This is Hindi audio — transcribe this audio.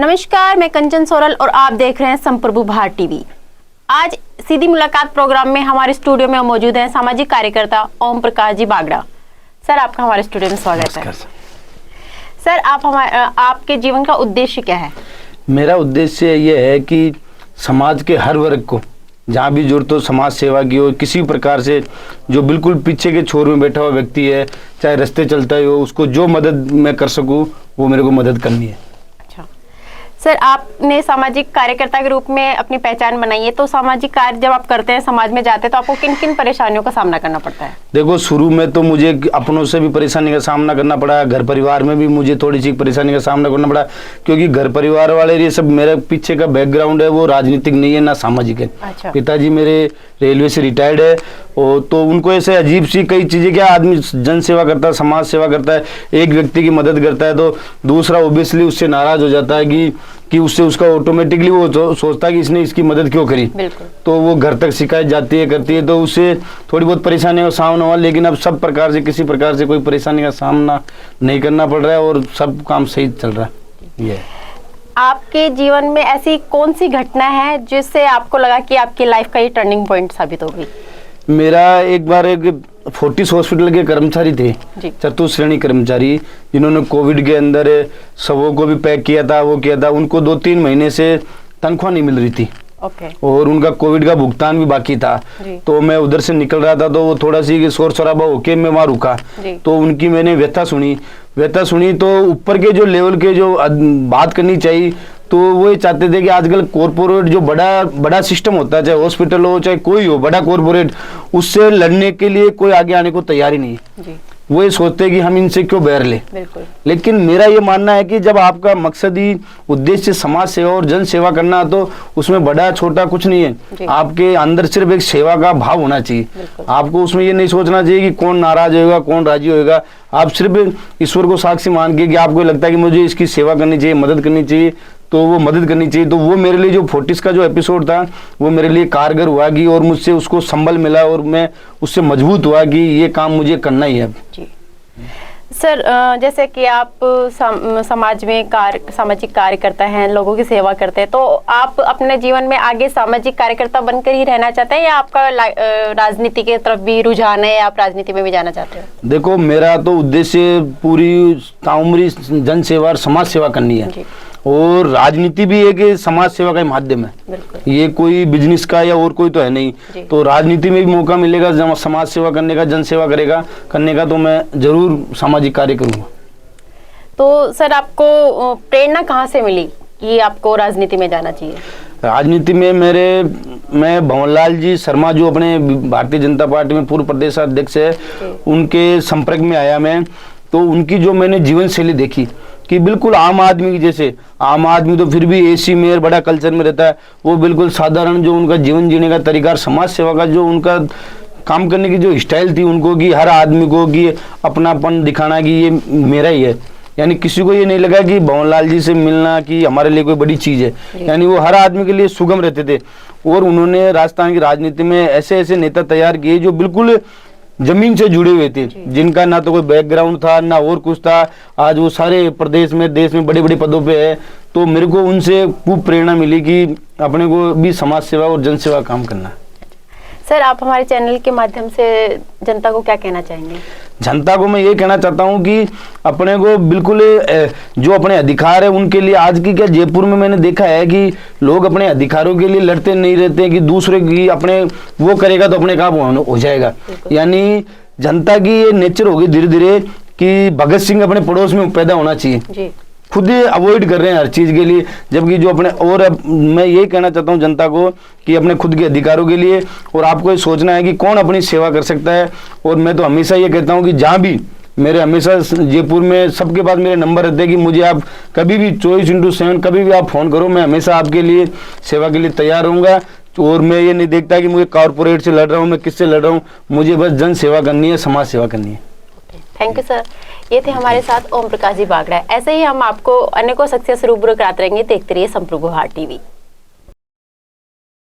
नमस्कार, मैं कंचन सोरल और आप देख रहे हैं संप्रभु भारत टीवी। आज सीधी मुलाकात प्रोग्राम में हमारे स्टूडियो में मौजूद हैं सामाजिक कार्यकर्ता ओम प्रकाश जी बागड़ा। सर, आपका हमारे स्टूडियो में स्वागत है। सर, आपके जीवन का उद्देश्य क्या है? मेरा उद्देश्य ये है कि समाज के हर वर्ग को जहाँ भी जरूरत हो समाज सेवा की हो, किसी भी प्रकार से जो बिल्कुल पीछे के छोर में बैठा हुआ व्यक्ति है, चाहे रास्ते चलता ही हो, उसको जो मदद मैं कर सकूँ वो मेरे को मदद करनी है। सर, आपने सामाजिक कार्यकर्ता के रूप में अपनी पहचान बनाई है, तो सामाजिक कार्य जब आप करते हैं, समाज में जाते हैं, तो आपको किन किन परेशानियों का सामना करना पड़ता है? देखो, शुरू में तो मुझे अपनों से भी परेशानी का सामना करना पड़ा, घर परिवार में भी मुझे थोड़ी सी परेशानी का सामना करना पड़ा, क्योंकि घर परिवार वाले ये सब मेरे पीछे का बैकग्राउंड है वो राजनीतिक नहीं है ना सामाजिक है। अच्छा। पिताजी मेरे रेलवे से रिटायर्ड है और तो उनको ऐसे अजीब सी कई चीज़ें, क्या आदमी जन सेवा करता है, समाज सेवा करता है, एक व्यक्ति की मदद करता है तो दूसरा ओबियसली उससे नाराज हो जाता है कि उससे उसका ऑटोमेटिकली वो सोचता है कि इसने इसकी मदद क्यों करी। तो वो घर तक शिकायत जाती है, करती है, तो उससे थोड़ी बहुत परेशानी का सामना हुआ। लेकिन अब सब प्रकार से किसी प्रकार से कोई परेशानी का सामना नहीं करना पड़ रहा है और सब काम सही चल रहा है। ये आपके जीवन में ऐसी कौन सी घटना है जिससे आपको लगा कि आपकी लाइफ का ये टर्निंग पॉइंट साबित हो गई? मेरा एक बार एक फोर्टिस हॉस्पिटल के कर्मचारी थे, चतुर्श्रेणी कर्मचारी, जिन्होंने कोविड के अंदर सबों को भी पैक किया था, वो किया था, उनको 2-3 महीने से तनख्वाह नहीं मिल रही थी। और उनका कोविड का भुगतान भी बाकी था। तो मैं उधर से निकल रहा था तो वो थोड़ा सी शोर शराबा होके मैं वहाँ रुका, तो उनकी मैंने व्यथा सुनी तो ऊपर के जो लेवल के जो बात करनी चाहिए तो वो ये चाहते थे कि आजकल कॉरपोरेट जो बड़ा सिस्टम होता है, चाहे हॉस्पिटल हो चाहे कोई हो, बड़ा कॉरपोरेट, उससे लड़ने के लिए कोई आगे आने को तैयार ही नहीं है। वो ये सोचते हैं कि हम इनसे क्यों बैर ले। लेकिन मेरा ये मानना है कि जब आपका मकसद ही उद्देश्य समाज सेवा और जन सेवा करना, तो उसमें बड़ा छोटा कुछ नहीं है। आपके अंदर सिर्फ एक सेवा का भाव होना चाहिए। आपको उसमें ये नहीं सोचना चाहिए कि कौन नाराज होगा कौन राजी होगा। आप सिर्फ ईश्वर को साक्षी मान के कि आपको लगता है कि मुझे इसकी सेवा करनी चाहिए, मदद करनी चाहिए, तो वो मदद करनी चाहिए। तो वो मेरे लिए जो फोर्टिस का जो एपिसोड था वो मेरे लिए कारगर हुआ कि और मुझसे उसको संबल मिला और मैं उससे मजबूत हुआ कि ये काम मुझे करना ही है। जी सर, जैसे कि आप समाज में सामाजिक कार्यकर्ता हैं, लोगों की सेवा करते हैं, तो आप अपने जीवन में आगे सामाजिक कार्यकर्ता बनकर ही रहना चाहते हैं या आपका राजनीति के तरफ भी रुझान है, आप राजनीति में भी जाना चाहते हो? देखो, मेरा तो उद्देश्य पूरी ताउम्री जन सेवा और समाज सेवा करनी है और राजनीति भी एक समाज सेवा का माध्यम है। ये कोई बिजनेस का या और कोई तो है नहीं। तो राजनीति में भी मौका मिलेगा समाज सेवा करने का, जन सेवा करने का, तो मैं जरूर सामाजिक कार्य करूँगा। तो सर, आपको प्रेरणा कहाँ से मिली कि आपको राजनीति में जाना चाहिए? राजनीति में मैं भंवरलाल जी शर्मा जो अपने भारतीय जनता पार्टी में पूर्व प्रदेश अध्यक्ष है, उनके संपर्क में आया मैं। तो उनकी जो मैंने जीवन शैली देखी कि बिल्कुल आम आदमी की जैसे, आम आदमी तो फिर भी एसी में बड़ा कल्चर में रहता है, वो बिल्कुल साधारण जो उनका जीवन जीने का तरीका, समाज सेवा का जो उनका काम करने की जो स्टाइल थी उनको, कि हर आदमी को कि अपनापन दिखाना कि ये मेरा ही है। यानी किसी को ये नहीं लगा कि भंवरलाल जी से मिलना कि हमारे लिए कोई बड़ी चीज़ है। यानी वो हर आदमी के लिए सुगम रहते थे और उन्होंने राजस्थान की राजनीति में ऐसे ऐसे नेता तैयार किए जो बिल्कुल जमीन से जुड़े हुए थे, जिनका ना तो कोई बैकग्राउंड था ना और कुछ था। आज वो सारे प्रदेश में, देश में बड़े बड़े पदों पे है। तो मेरे को उनसे खूब प्रेरणा मिली कि अपने को भी समाज सेवा और जन सेवा काम करना है। सर, आप हमारे चैनल के माध्यम से जनता को क्या कहना चाहेंगे? जनता को मैं ये कहना चाहता हूँ कि अपने को बिल्कुल जो अपने अधिकार है उनके लिए, आज की क्या जयपुर में मैंने देखा है कि लोग अपने अधिकारों के लिए लड़ते नहीं रहते कि दूसरे की अपने वो करेगा तो अपने काम हो जाएगा। यानी जनता की ये नेचर होगी धीरे धीरे कि भगत सिंह अपने पड़ोस में पैदा होना चाहिए, खुद ही अवॉइड कर रहे हैं हर चीज़ के लिए। जबकि जो अपने, और मैं यही कहना चाहता हूँ जनता को कि अपने खुद के अधिकारों के लिए, और आपको ये सोचना है कि कौन अपनी सेवा कर सकता है। और मैं तो हमेशा ये कहता हूँ कि जहाँ भी मेरे, हमेशा जयपुर में सबके पास मेरे नंबर रहते हैं कि मुझे आप कभी भी 24/7 कभी भी आप फ़ोन करो, मैं हमेशा आपके लिए सेवा के लिए तैयार रहूँगा। और मैं ये नहीं देखता कि मुझे कॉरपोरेट से लड़ रहा हूँ, मैं किससे लड़ रहा हूँ, मुझे बस जन सेवा करनी है, समाज सेवा करनी है। Thank you sir. ये थे हमारे साथ ओम प्रकाश जी बागड़ा। ऐसे ही हम आपको अनेकों शख्सियत से रूबरू कराते रहेंगे। देखते रहिए संप्रभु भारत टीवी।